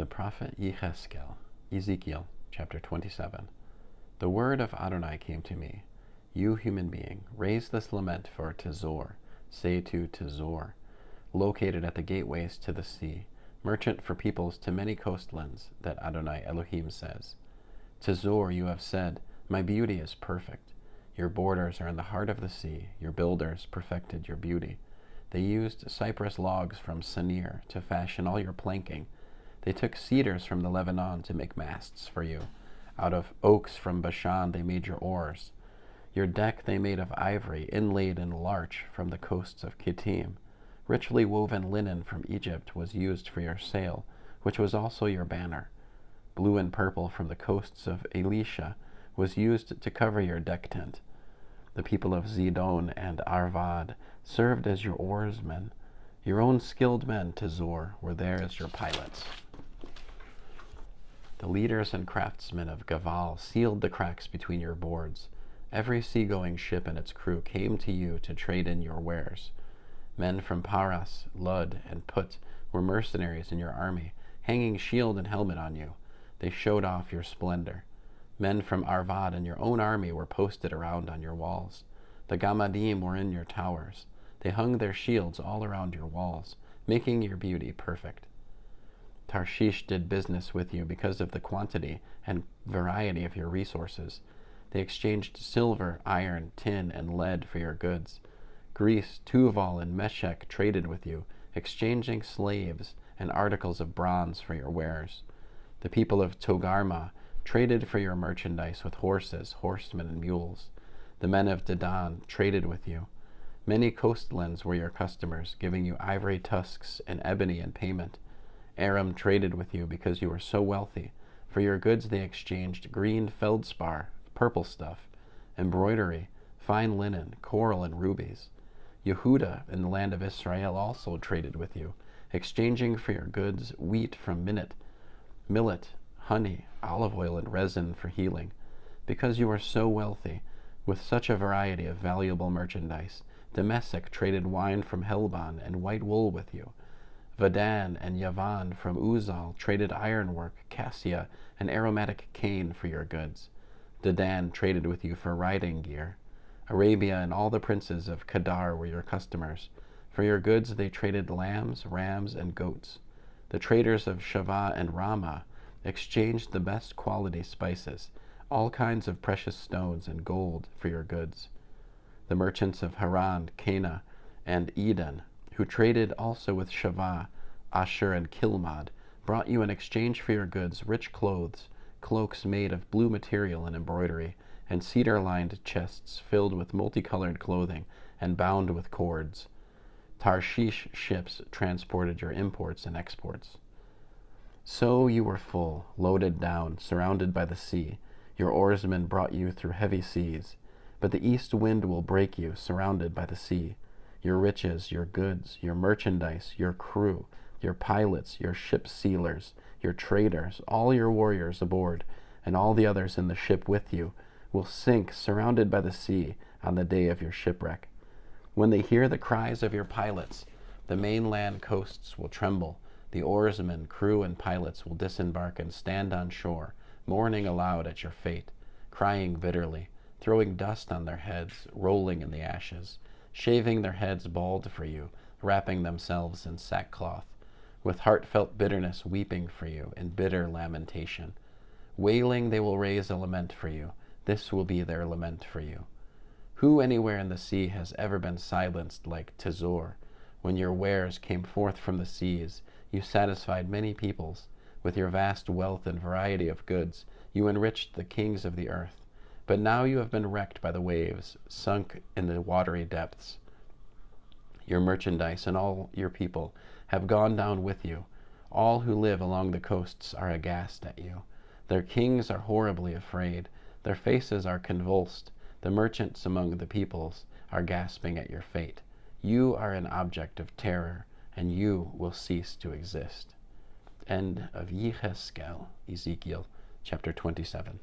The prophet Yechezk'el, Ezekiel chapter 27. The word of Adonai came to me. You human being, raise this lament for Tzor. Say to Tzor, located at the gateways to the sea, merchant for peoples to many coastlands, that Adonai Elohim says. Tzor, you have said, my beauty is perfect. Your borders are in the heart of the sea. Your builders perfected your beauty. They used cypress logs from Sinir to fashion all your planking. They took cedars from the Lebanon to make masts for you. Out of oaks from Bashan they made your oars. Your deck they made of ivory, inlaid in larch from the coasts of Kittim. Richly woven linen from Egypt was used for your sail, which was also your banner. Blue and purple from the coasts of Elisha was used to cover your deck tent. The people of Zidon and Arvad served as your oarsmen. Your own skilled men, Tzor, were there as your pilots. The leaders and craftsmen of Gaval sealed the cracks between your boards. Every seagoing ship and its crew came to you to trade in your wares. Men from Paras, Lud, and Put were mercenaries in your army, hanging shield and helmet on you. They showed off your splendor. Men from Arvad and your own army were posted around on your walls. The Gamadim were in your towers. They hung their shields all around your walls, making your beauty perfect. Tarshish did business with you because of the quantity and variety of your resources. They exchanged silver, iron, tin, and lead for your goods. Greece, Tuval, and Meshech traded with you, exchanging slaves and articles of bronze for your wares. The people of Togarmah traded for your merchandise with horses, horsemen, and mules. The men of Dedan traded with you. Many coastlands were your customers, giving you ivory tusks and ebony in payment. Aram traded with you because you were so wealthy. For your goods they exchanged green feldspar, purple stuff, embroidery, fine linen, coral, and rubies. Yehuda in the land of Israel also traded with you, exchanging for your goods wheat from millet, honey, olive oil, and resin for healing. Because you are so wealthy, with such a variety of valuable merchandise, Damascus traded wine from Helbon and white wool with you. Vadan and Yavan from Uzal traded ironwork, cassia, and aromatic cane for your goods. Dedan traded with you for riding gear. Arabia and all the princes of Kedar were your customers. For your goods they traded lambs, rams, and goats. The traders of Shavah and Ramah exchanged the best quality spices, all kinds of precious stones, and gold for your goods. The merchants of Haran, Cana, and Eden, who traded also with Shavah, Asher, and Kilmad, brought you in exchange for your goods rich clothes, cloaks made of blue material and embroidery, and cedar-lined chests filled with multicolored clothing and bound with cords. Tarshish ships transported your imports and exports. So you were full, loaded down, surrounded by the sea. Your oarsmen brought you through heavy seas. But the east wind will break you, surrounded by the sea. Your riches, your goods, your merchandise, your crew, your pilots, your ship sealers, your traders, all your warriors aboard, and all the others in the ship with you, will sink surrounded by the sea on the day of your shipwreck. When they hear the cries of your pilots, the mainland coasts will tremble. The oarsmen, crew, and pilots will disembark and stand on shore, mourning aloud at your fate, crying bitterly, throwing dust on their heads, rolling in the ashes, shaving their heads bald for you, wrapping themselves in sackcloth, with heartfelt bitterness weeping for you in bitter lamentation. Wailing they will raise a lament for you. This will be their lament for you. Who anywhere in the sea has ever been silenced like Tzor? When your wares came forth from the seas, you satisfied many peoples. With your vast wealth and variety of goods, you enriched the kings of the earth. But now you have been wrecked by the waves, sunk in the watery depths. Your merchandise and all your people have gone down with you. All who live along the coasts are aghast at you. Their kings are horribly afraid. Their faces are convulsed. The merchants among the peoples are gasping at your fate. You are an object of terror, and you will cease to exist. End of Yechezk'el, Ezekiel, chapter 27.